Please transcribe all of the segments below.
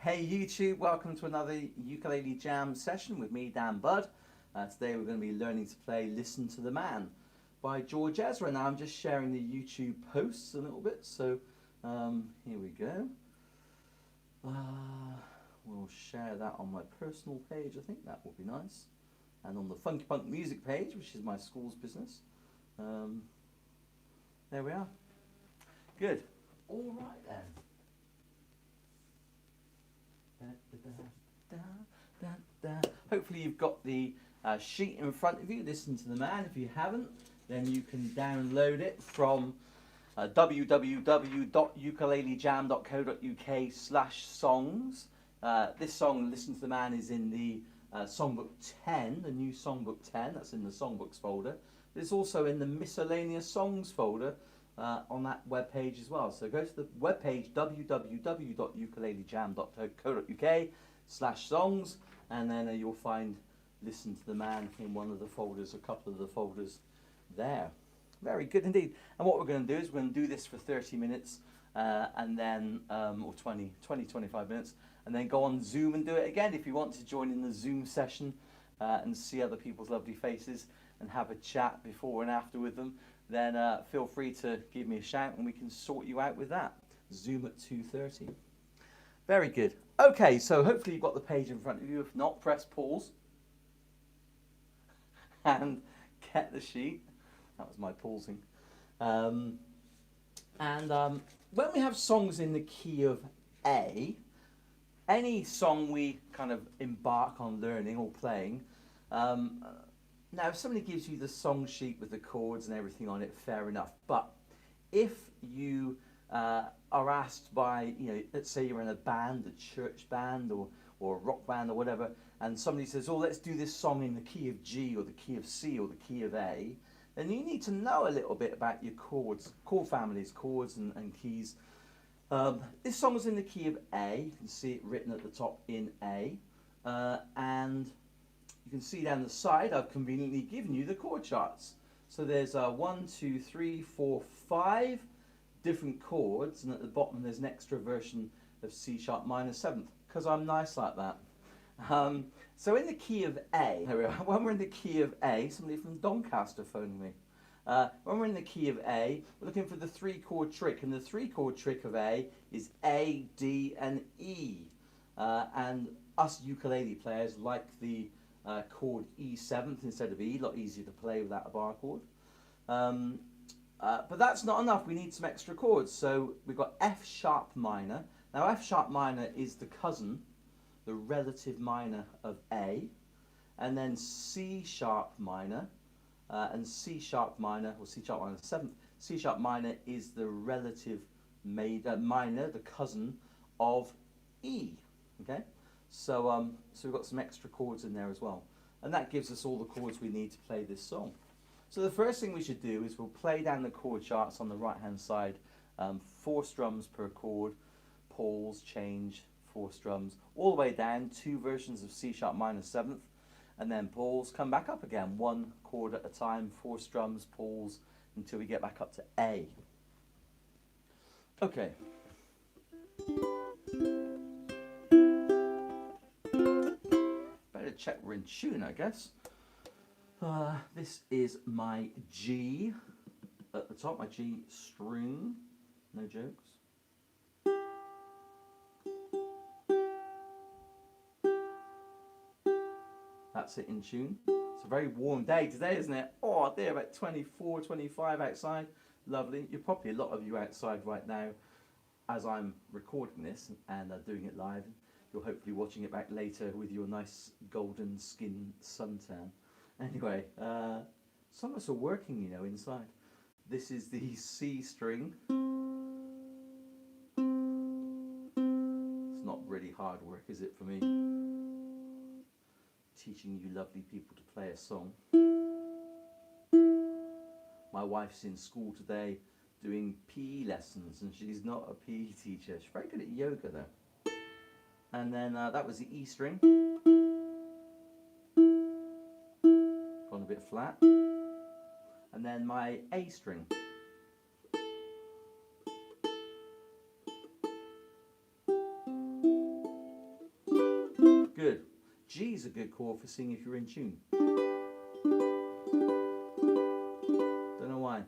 Hey YouTube, welcome to another ukulele jam session with me, Dan Budd. Today we're going to be learning to play Listen to the Man by George Ezra. Now I'm just sharing the YouTube posts a little bit, so here we go. We'll share that on my personal page, I think that would be nice. And on the Funky Punk Music page, which is my school's business. There we are. Good. All right then. Hopefully you've got the sheet in front of you, Listen to the Man. If you haven't, then you can download it from www.ukulelejam.co.uk/songs. This song, Listen to the Man, is in the Songbook 10, the new Songbook 10, that's in the Songbooks folder. It's also in the Miscellaneous Songs folder on that webpage as well. So go to the webpage www.ukulelejam.co.uk/songs, and then you'll find Listen to the Man in one of the folders, a couple of the folders there. Very good indeed. And what we're going to do is we're going to do this for 30 minutes and then, or 25 minutes, and then go on Zoom and do it again. If you want to join in the Zoom session and see other people's lovely faces and have a chat before and after with them, then feel free to give me a shout and we can sort you out with that. Zoom at 2:30. Very good. Okay, so hopefully you've got the page in front of you. If not, press pause and get the sheet. That was my pausing. When we have songs in the key of A, any song we kind of embark on learning or playing, now, if somebody gives you the song sheet with the chords and everything on it, fair enough. But if you are asked by, let's say you're in a band, a church band or a rock band or whatever, and somebody says, oh, let's do this song in the key of G or the key of C or the key of A, then you need to know a little bit about your chords, chord families, chords and keys. This song is in the key of A. You can see it written at the top in A. And you can see down the side, I've conveniently given you the chord charts. So there's 1, 2, 3, 4, 5 different chords, and at the bottom there's an extra version of C sharp minor 7th, because I'm nice like that. So in the key of A, there we are. When we're in the key of A, somebody from Doncaster phoned me. When we're in the key of A, we're looking for the 3-chord trick, and the 3-chord trick of A is A, D, and E. And us ukulele players like the chord E7th instead of E, a lot easier to play without a bar chord. But that's not enough, we need some extra chords. So we've got F sharp minor. Now F sharp minor is the cousin, the relative minor of A, and then C sharp minor, and C sharp minor, or C sharp minor 7th, C sharp minor is the relative minor, the cousin of E, okay? So we've got some extra chords in there as well. And that gives us all the chords we need to play this song. So the first thing we should do is we'll play down the chord charts on the right hand side, 4 strums per chord, pause, change, 4 strums, all the way down, 2 versions of C sharp minor 7th, and then pause, come back up again, 1 chord at a time, 4 strums, pause, until we get back up to A. Okay. Better check we're in tune, I guess. This is my G at the top, my G string, no jokes. That's it in tune. It's a very warm day today, isn't it? Oh dear, about 24, 25 outside. Lovely. You're probably a lot of you outside right now as I'm recording this and doing it live. You're hopefully watching it back later with your nice golden skin suntan. Anyway, some of us are working, inside. This is the C string. It's not really hard work, is it, for me? Teaching you lovely people to play a song. My wife's in school today doing PE lessons, and she's not a PE teacher. She's very good at yoga though. And then that was the E string. Gone a bit flat. And then my A string. G is a good chord for seeing if you're in tune. Don't know why,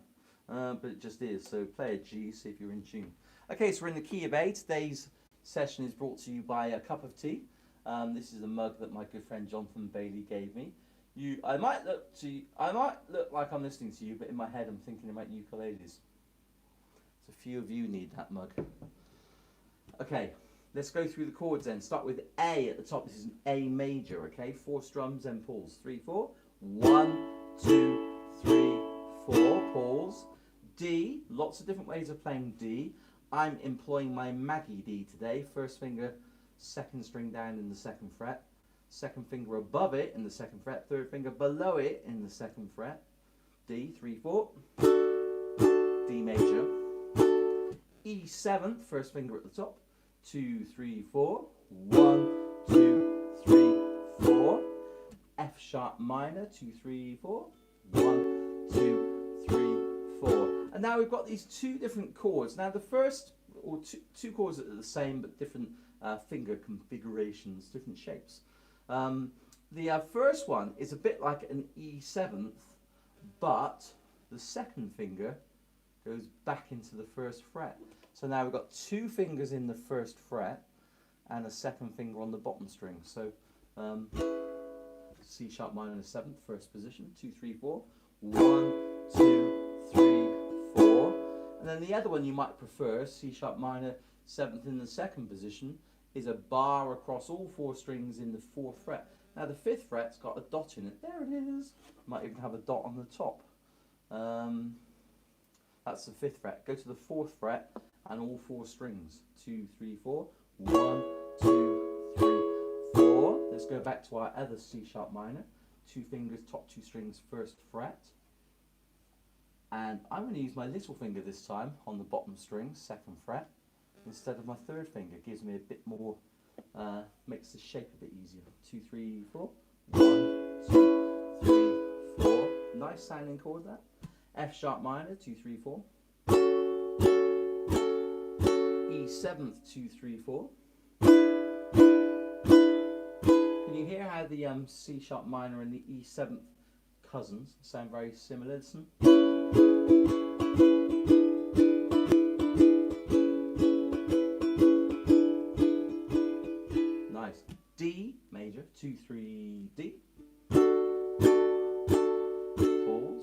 but it just is. So play a G, see if you're in tune. Okay, so we're in the key of A. Today's session is brought to you by a cup of tea. This is a mug that my good friend Jonathan Bailey gave me. I might look like I'm listening to you, but in my head I'm thinking about ukuleles. So a few of you need that mug. Okay, let's go through the chords then. Start with A at the top. This is an A major, okay? 4 strums and pulls. 3, 4. 1, 2, 3, 4. Pulls. D, lots of different ways of playing D. I'm employing my Maggie D today. First finger, second string down in the 2nd fret. Second finger above it in the 2nd fret. Third finger below it in the 2nd fret. D, 3, 4. D major. E 7th, first finger at the top. 2, 3, 4. 1, 2, 3, 4. F sharp minor. 2, 3, 4. 1, 2, 3, 4. And now we've got these 2 different chords. Now the first, or two chords that are the same but different finger configurations, different shapes. The first one is a bit like an E 7th, but the 2nd finger goes back into the 1st fret. So now we've got 2 fingers in the 1st fret and a 2nd finger on the bottom string. So C sharp minor 7th, 1st position, 2, 3, 4, 1, 2, 3, 4. And then the other one you might prefer, C sharp minor 7th in the 2nd position, is a bar across all 4 strings in the 4th fret. Now the 5th fret's got a dot in it. There it is. Might even have a dot on the top. That's the 5th fret. Go to the 4th fret and all 4 strings. 2, 3, 4. 1, 2, 3, 4. Let's go back to our other C sharp minor. 2 fingers, top 2 strings, 1st fret. And I'm going to use my little finger this time on the bottom string, 2nd fret, instead of my 3rd finger. Gives me a bit more, makes the shape a bit easier. 2, 3, 4. 1, 2, 3, 4. Nice sounding chord that. F sharp minor, 2, 3, 4. E 7th, 2, 3, 4. Can you hear how the C sharp minor and the E 7th cousins sound very similar? Listen. Nice. D major, 2, 3, D. Pause,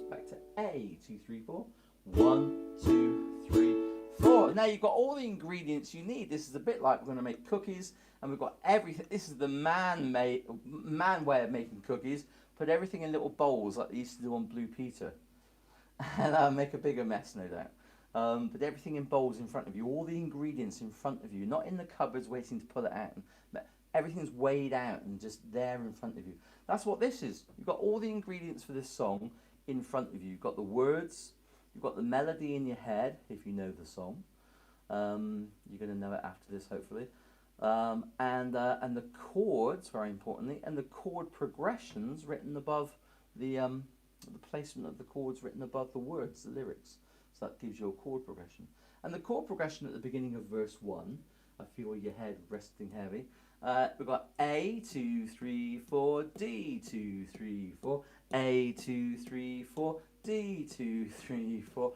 back to A, 2, 3, 4. 1, 2, 3, 4. Now you've got all the ingredients you need. This is a bit like we're going to make cookies, and we've got everything. This is the man way of making cookies. Put everything in little bowls like they used to do on Blue Peter. And make a bigger mess, no doubt. But everything in bowls in front of you, all the ingredients in front of you, not in the cupboards waiting to pull it out. But everything's weighed out and just there in front of you. That's what this is. You've got all the ingredients for this song in front of you. You've got the words, you've got the melody in your head, if you know the song. You're going to know it after this, hopefully. And the chords, very importantly, and the chord progressions written above the placement of the chords written above the words, the lyrics. So that gives you a chord progression. And the chord progression at the beginning of verse 1, I feel your head resting heavy. We've got A, 2, 3, 4, D, 2, 3, 4, A, 2, 3, 4, D, 2, 3, 4.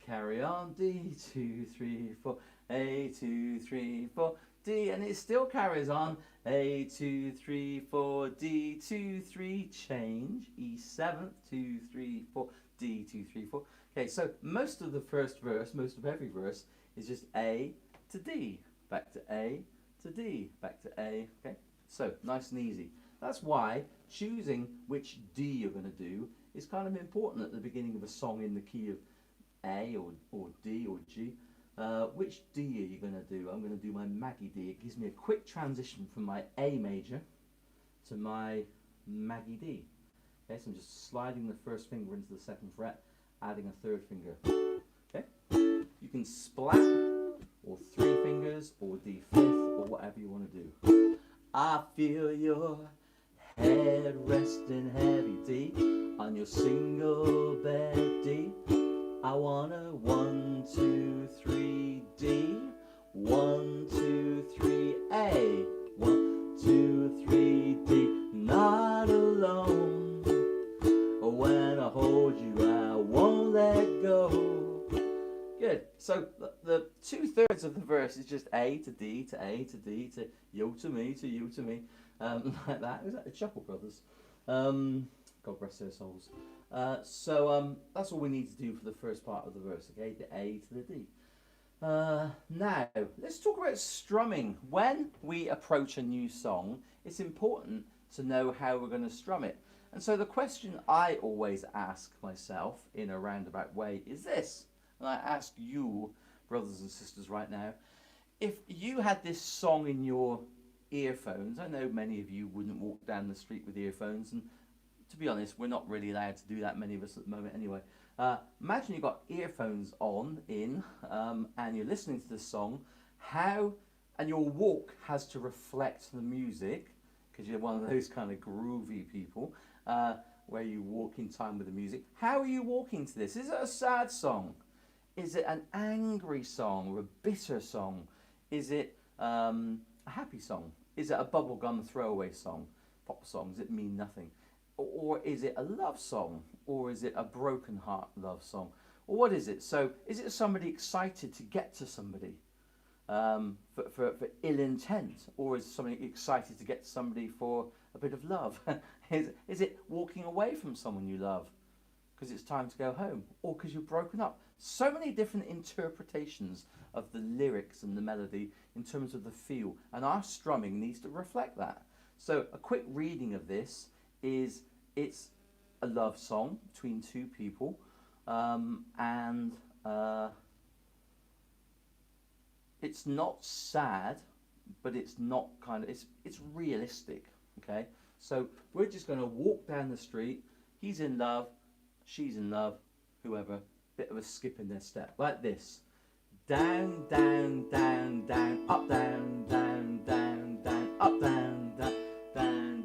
Carry on, D, 2, 3, 4, A, 2, 3, 4, D, and it still carries on. A, 2, 3, 4, D, 2, 3, change. E 7th, 2, 3, 4, D, 2, 3, 4. Okay, so most of the first verse, most of every verse, is just A to D, back to A to D, back to A. Okay, so nice and easy. That's why choosing which D you're going to do is kind of important at the beginning of a song in the key of A or D or G. Which D are you going to do? I'm going to do my Maggie D. It gives me a quick transition from my A major to my Maggie D. Okay, so I'm just sliding the 1st finger into the 2nd fret, adding a 3rd finger. Okay, you can splat, or 3 fingers, or D 5th, or whatever you want to do. I feel your head resting heavy D on your single bed D. I want a 1, 2, 3 D, 1, 2, 3 A, 1, 2, 3 chords of the verse is just A to D to A to D to yo to me to you to me, like that. Was that the Chuckle Brothers? God rest their souls. So that's all we need to do for the first part of the verse, okay? The A to the D. Now, let's talk about strumming. When we approach a new song, it's important to know how we're going to strum it. And so the question I always ask myself in a roundabout way is this. And I ask you, brothers and sisters, right now, if you had this song in your earphones, I know many of you wouldn't walk down the street with earphones, and to be honest, we're not really allowed to do that, many of us at the moment anyway. Imagine you've got earphones in, and you're listening to this song, and your walk has to reflect the music, because you're one of those kind of groovy people, where you walk in time with the music. How are you walking to this? Is it a sad song? Is it an angry song or a bitter song? Is it a happy song? Is it a bubblegum throwaway song? Pop song, does it mean nothing? Or is it a love song? Or is it a broken heart love song? Or what is it? So is it somebody excited to get to somebody for ill intent? Or is somebody excited to get to somebody for a bit of love? Is it walking away from someone you love because it's time to go home? Or because you've broken up? So many different interpretations of the lyrics and the melody in terms of the feel. And our strumming needs to reflect that. So a quick reading of this is it's a love song between two people, and it's not sad, but it's not it's realistic. Okay, so we're just going to walk down the street. He's in love, she's in love, whoever. Bit of a skip in their step, like this: down, down, down, down, up, down, down, down, down, up, down, down.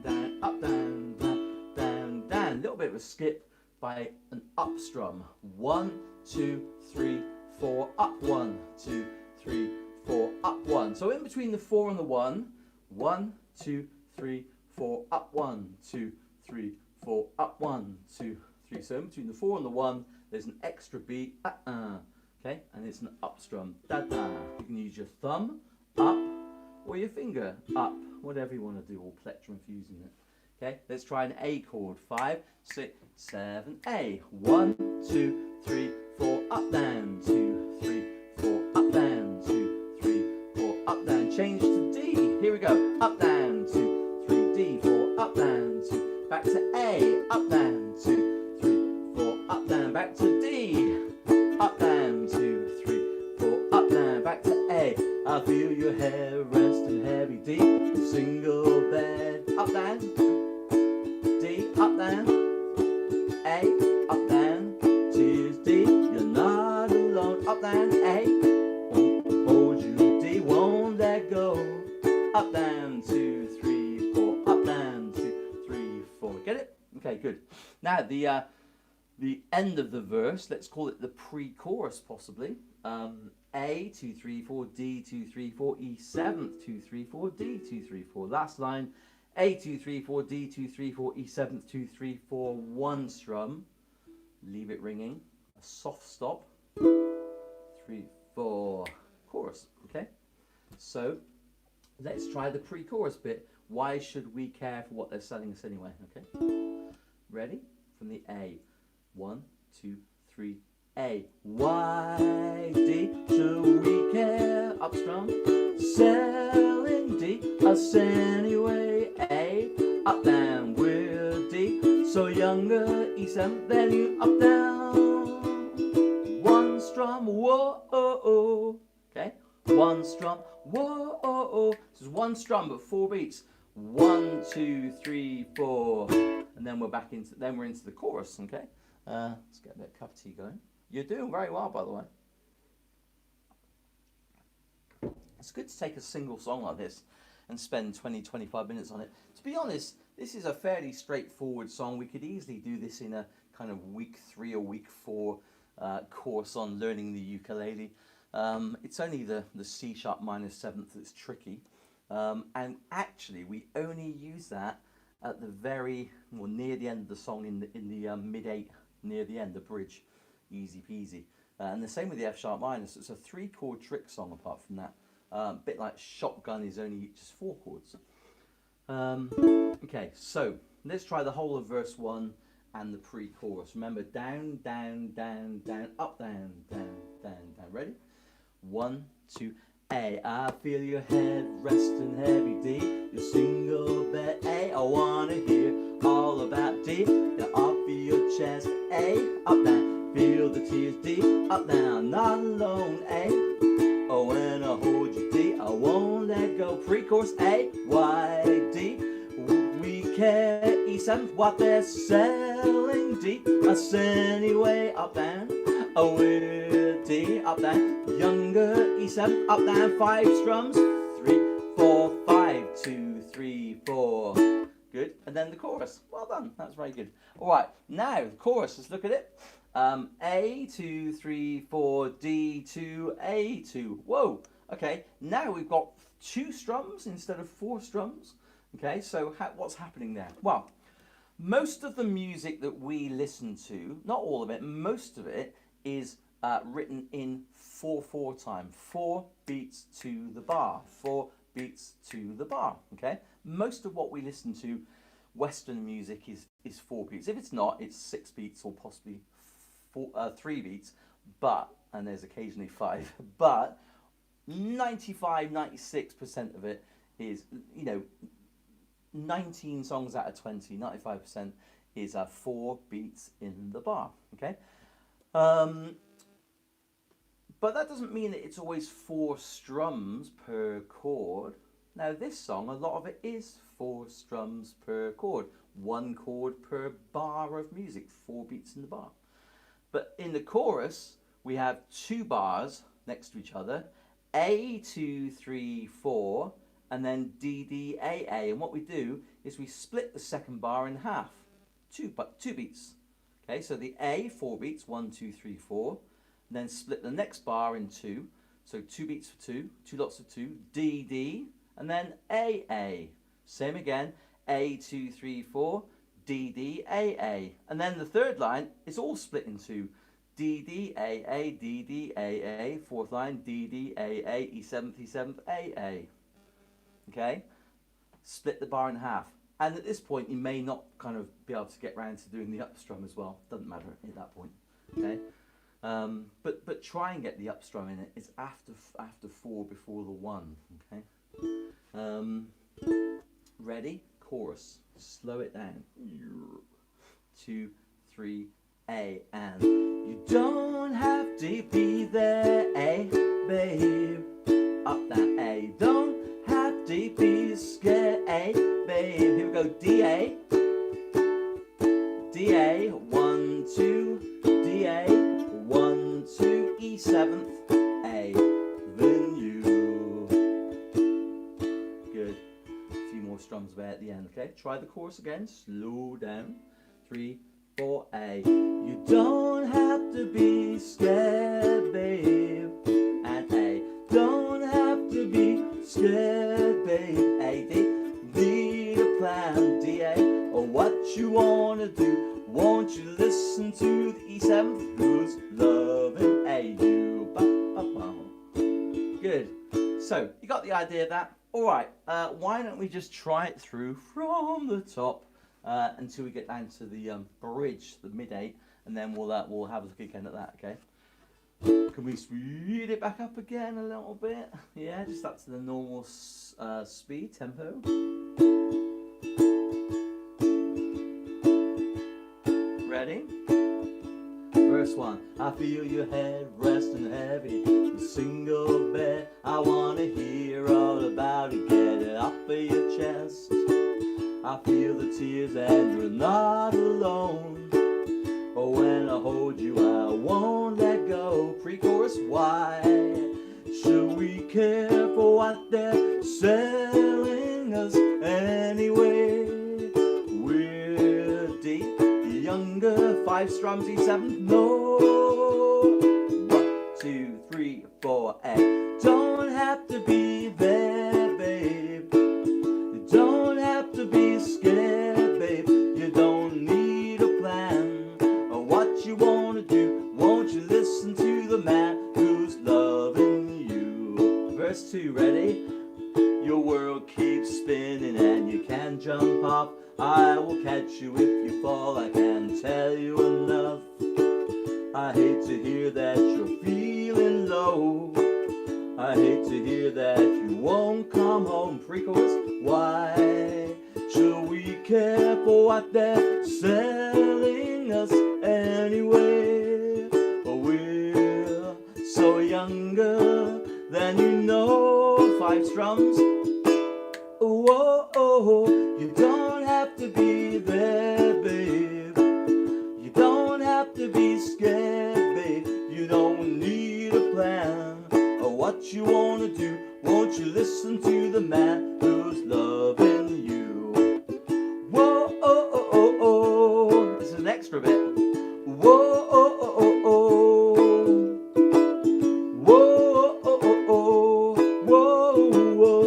Down, up, down, down, down, down. A little bit of a skip by an up strum. 1, 2, 3, 4, up. 1, 2, 3, 4, up. 1. So in between the 4 and the 1, 1, 2, 3, 4, up. 1, 2, 3, 4, up. 1, 2, 3. So in between the 4 and the 1, there's an extra beat. Okay, and it's an up strum. Da da. You can use your thumb up or your finger up, whatever you want to do, or plectrum fusing it. Okay, let's try an A chord. 5, 6, 7, A. 1, 2, 3, 4, up, down. 2, 3, 4, up, down. 2, 3, 4, up, down. Change to D. Here we go. Up, down. 2, 3, D. 4, up, down. 2. Back to A. Up, down. 2, 3, 4, up, down. Back to D. Up, down. 2, 3, 4, up, down. Back to A. I feel your hair resting heavy. D, single bed. Up, down. D, up, down. A, up, down. Cheers, D, you're not alone. Up, down. A, won't hold you. D, won't let go. Up, down. 2, 3, 4. Up, down. 2, 3, 4. Get it? Okay, good. Now the end of the verse, let's call it the pre-chorus possibly. A, 2, 3, 4, D, 2, 3, 4, E, 7th, 2, 3, 4, D, 2, 3, 4. Last line, A, 2, 3, 4, D, 2, 3, 4, E, 7th, 2, 3, 4, 1 strum. Leave it ringing. A soft stop. 3, 4. Chorus, okay? So, let's try the pre-chorus bit. Why should we care for what they're selling us anyway, okay? Ready? From the A. 1, 2, 3, A. Why, D, should we care? Up strum. Selling D, us anyway. A, up, down, we're D. So younger, E7, then you up, down. 1 strum, whoa, okay? 1 strum, whoa. This is 1 strum, but 4 beats. 1, 2, 3, 4. And then we're into the chorus, okay? Let's get a bit of cup of tea going. You're doing very well, by the way. It's good to take a single song like this and spend 20-25 minutes on it. To be honest, this is a fairly straightforward song. We could easily do this in a kind of week 3 or week 4 course on learning the ukulele. It's only the C sharp minor 7th that's tricky. And actually, we only use that at the near the end of the song in the mid 8, near the end, the bridge. Easy peasy. And the same with the F sharp minor. So it's a 3-chord trick song apart from that. A bit like Shotgun is only just 4 chords. Okay, so let's try the whole of verse 1 and the pre-chorus. Remember, down, down, down, down, up, down, down, down, down. Ready? 1, 2, A. I feel your head resting heavy, D. Your single bed, A. I wanna hear all about D. Now off of your chest, A. Up, down. Feel the tears, D. Up, down. Not alone, A. Oh, when I hold you, D. I won't let go. Pre-chorus, A. Y, D. We care, E7. What they're selling, D. Us anyway, up, down. Oh, we're D, up, down. Younger, E7, up, down. 5 strums. 3, 4, 5, 2, 3, 4. Good. And then the chorus. Well done. That's very good. All right. Now the chorus. Let's look at it. A, 2, 3, 4, D, 2, A, 2. Whoa. Okay. Now we've got 2 strums instead of 4 strums. Okay. So what's happening there? Well, most of the music that we listen to, not all of it, most of it is written in 4/4 time. 4 beats to the bar. 4 beats to the bar. Okay. Most of what we listen to, Western music, is 4 beats. If it's not, it's 6 beats or possibly 3 beats. But, and there's occasionally 5. But 95-96% of it is, 19 songs out of 20, 95% is 4 beats in the bar. Okay. But that doesn't mean that it's always 4 strums per chord. Now this song, a lot of it is 4 strums per chord. 1 chord per bar of music, 4 beats in the bar. But in the chorus, we have 2 bars next to each other, A, 2, 3, 4, and then D, D, A, A. And what we do is we split the second bar in half, 2 beats. Okay, so the A, 4 beats, 1, 2, 3, 4. And then split the next bar in 2. So 2 beats for 2, 2 lots of 2, D, D, and then A, A. Same again, A, 2, 3, 4, D, D, A, A. And then the third line is all split into D, D, A, A, D, D, A, A. Fourth line, D, D, A, A, E7th, E7th, A, A. Okay? Split the bar in half. And at this point, you may not kind of be able to get round to doing the up strum as well. Doesn't matter at that point. Okay? But try and get the up strum in it. It's after 4 before the 1. Okay? Ready? Chorus. Slow it down. 2, 3, A, and you don't have to be there, A, babe. Up that A. Don't have to be scared, A, babe. Here we go. D, A. D, A. 1, 2, D, A. 1, 2, E7th, A. Then you. Good. A few more strums there at the end, okay? Try the chorus again. Slow down. 3, 4, A. You don't have to be scared, babe. And A. Don't have to be scared, babe. A, D. Need a plan, D, A. Or what you wanna do. Won't you listen to the E7th, who's loving A, you. Good. So, you got the idea of that? Alright, why don't we just try it through from the top until we get down to the bridge, the mid-8, and then we'll have a look again at that, okay? Can we speed it back up again a little bit? Yeah, just up to the normal speed, tempo. Ready? Verse 1. I feel your head resting heavy, the single bed. I wanna hear all about it. Get it off of your chest. I feel the tears and you're not alone. Oh, when I hold you, I won't let go. Pre-chorus. Why should we care for what they're selling us anyway? We're deep, younger, 5 strums, E7, no. 1, 2, 3, 4, A. Don't have to be there, babe. You don't have to be scared, babe. You don't need a plan or what you wanna do. Won't you listen to the your world keeps spinning and you can't jump off. I will catch you if you fall, I can't tell you enough. I hate to hear that you're feeling low. I hate to hear that you won't come home. Pre-chorus. Why should we care for what they're selling us anyway? Oh, we're so younger than you know. 5 strums. Oh, oh, you don't have to be there, babe. You don't have to be scared, babe. You don't need a plan or what you wanna do. Won't you listen to the man who's loving you? Whoa, oh, oh, oh, oh. This is an extra bit. Whoa, oh, oh, oh, oh. Whoa, oh, oh, oh. Whoa, whoa.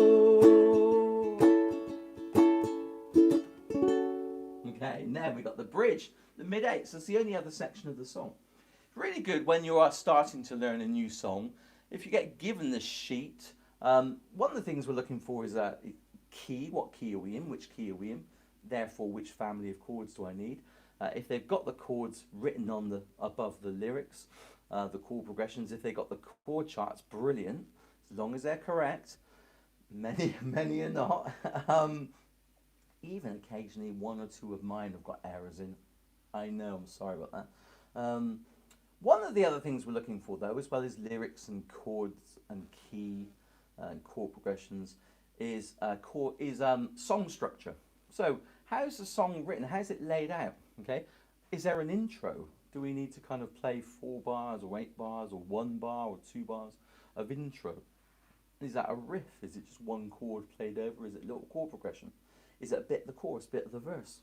Okay, now we got the bridge, the mid-8s. That's the only other section of the song. Really good when you are starting to learn a new song. If you get given the sheet, one of the things we're looking for is a key. What key are we in? Which key are we in? Therefore, which family of chords do I need? If they've got the chords written on the above the lyrics, the chord progressions, if they've got the chord charts, brilliant. As long as they're correct. Many are not. Even occasionally 1 or 2 of mine have got errors in. I know, I'm sorry about that. One of the other things we're looking for, though, as well as lyrics and chords and key and chord progressions, is song structure. So, how's the song written? How's it laid out? Okay, is there an intro? Do we need to kind of play 4 bars or 8 bars or 1 bar or 2 bars of intro? Is that a riff? Is it just 1 chord played over? Is it a little chord progression? Is it a bit of the chorus, bit of the verse?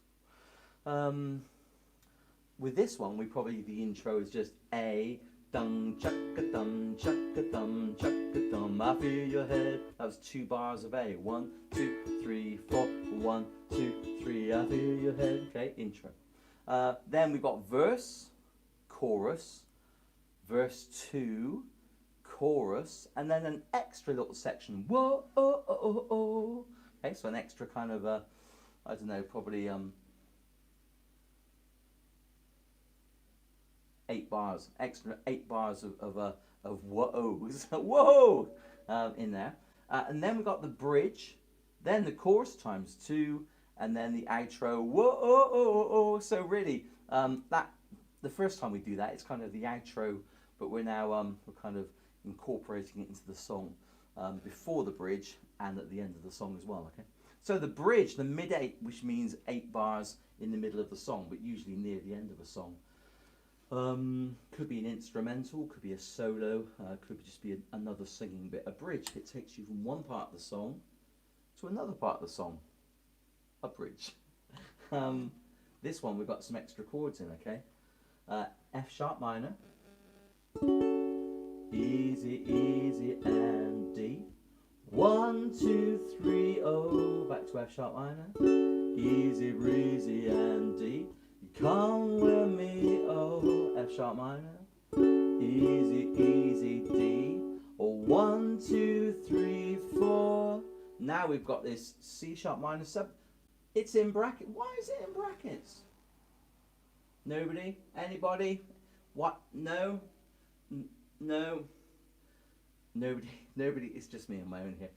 With this one, the intro is just A, dum, chaka-dum, chaka-dum, chaka-dum, I feel your head. That was 2 bars of A. 1, 2, 3, 4. 1, 2, 3, I feel your head. Okay, intro. Then we've got verse, chorus, verse 2, chorus, and then an extra little section. Whoa, oh, oh, oh, oh. Okay, so an extra kind of, I don't know, probably 8 bars, extra 8 bars of whoa-ohs, whoa, in there. And then we've got the bridge, then the chorus times 2, and then the outro, whoa, oh, oh, oh. So really, the first time we do that, it's kind of the outro, but we're now we're kind of incorporating it into the song before the bridge and at the end of the song as well. Okay. So the bridge, the mid-8, which means 8 bars in the middle of the song, but usually near the end of a song. Could be an instrumental, could be a solo, could just be another singing bit. A bridge, it takes you from one part of the song to another part of the song. A bridge. This one we've got some extra chords in, okay? F sharp minor, easy, easy, and D. 1, 2, 3, oh, back to F sharp minor, easy, breezy, and D. Come with me, oh, F sharp minor, easy, easy, D. Or 1, 2, 3, 4. Now we've got this C sharp minor sub. It's in bracket. Why is it in brackets? Nobody? Anybody? What? No? No? Nobody? Nobody? It's just me on my own here.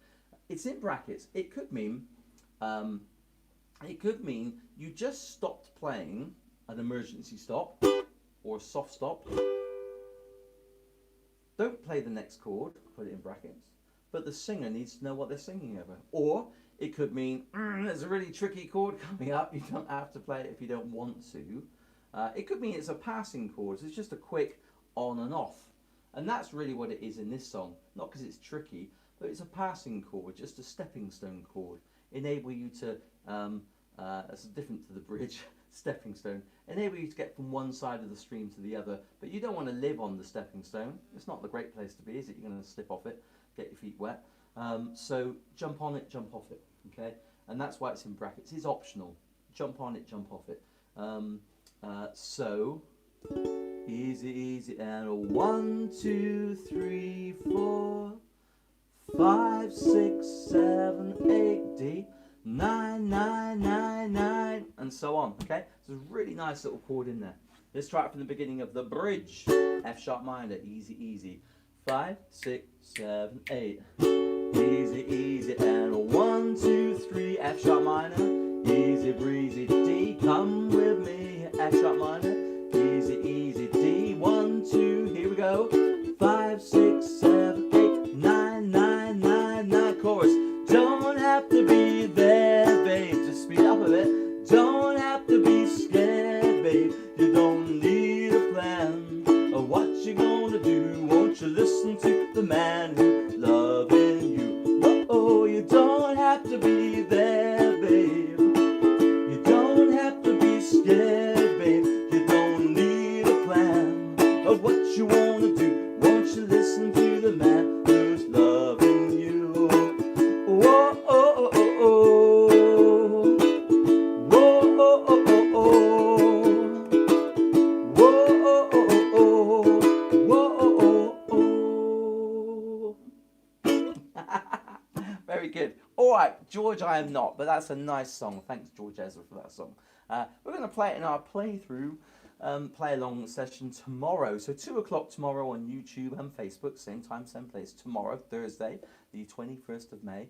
It's in brackets. It could mean you just stopped playing an emergency stop or a soft stop. Don't play the next chord, put it in brackets, but the singer needs to know what they're singing over. Or it could mean there's a really tricky chord coming up, you don't have to play it if you don't want to. It could mean it's a passing chord, so it's just a quick on and off. And that's really what it is in this song, not because it's tricky, but it's a passing chord, just a stepping stone chord. Enable you to, that's different to the bridge, stepping stone, enable you to get from one side of the stream to the other, but you don't want to live on the stepping stone. It's not the great place to be, is it? You're going to slip off it, get your feet wet. So jump on it, jump off it, okay? And that's why it's in brackets. It's optional. Jump on it, jump off it. So easy, easy, and 1, 2, 3, 4, 5, 6, 7, and so on. Okay, there's a really nice little chord in there. Let's try it from the beginning of the bridge. F sharp minor, easy, easy. 5, 6, 7, 8. Easy, easy, and 1, 2, 3. F sharp minor, easy breezy D. Come with me. F sharp minor, easy, easy D. 1, 2. Here we go. 5, 6, 7, 8, 9, 9, 9, 9. Chorus. Don't have to be there, babe. Just speed up a bit. Don't have to be scared, babe. You don't need a plan of what you're gonna do. Won't you listen to the man who's loving you? Oh, you don't have to be there, babe. You don't have to be scared, babe. You don't need a plan of what you wanna do. Won't you listen to the man who's loving you? Whoa, oh, oh, oh, oh. Whoa, oh, oh, oh, oh. Whoa, oh, oh, oh, oh. Whoa, oh, oh. Very good. All right, George, I am not, but that's a nice song. Thanks, George Ezra, for that song. We're going to play it in our playthrough, play-along session tomorrow. So 2 o'clock tomorrow on YouTube and Facebook, same time, same place. Tomorrow, Thursday, the 21st of May.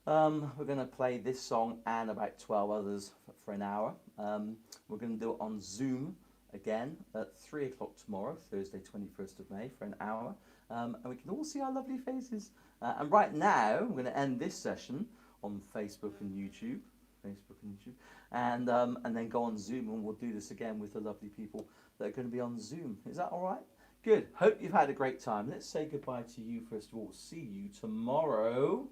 We're going to play this song and about 12 others for an hour. We're going to do it on Zoom again at 3 o'clock tomorrow, Thursday, 21st of May, for an hour. And we can all see our lovely faces. And right now, I'm going to end this session on Facebook and YouTube. And then go on Zoom, and we'll do this again with the lovely people that are going to be on Zoom. Is that all right? Good. Hope you've had a great time. Let's say goodbye to you first of all. See you tomorrow.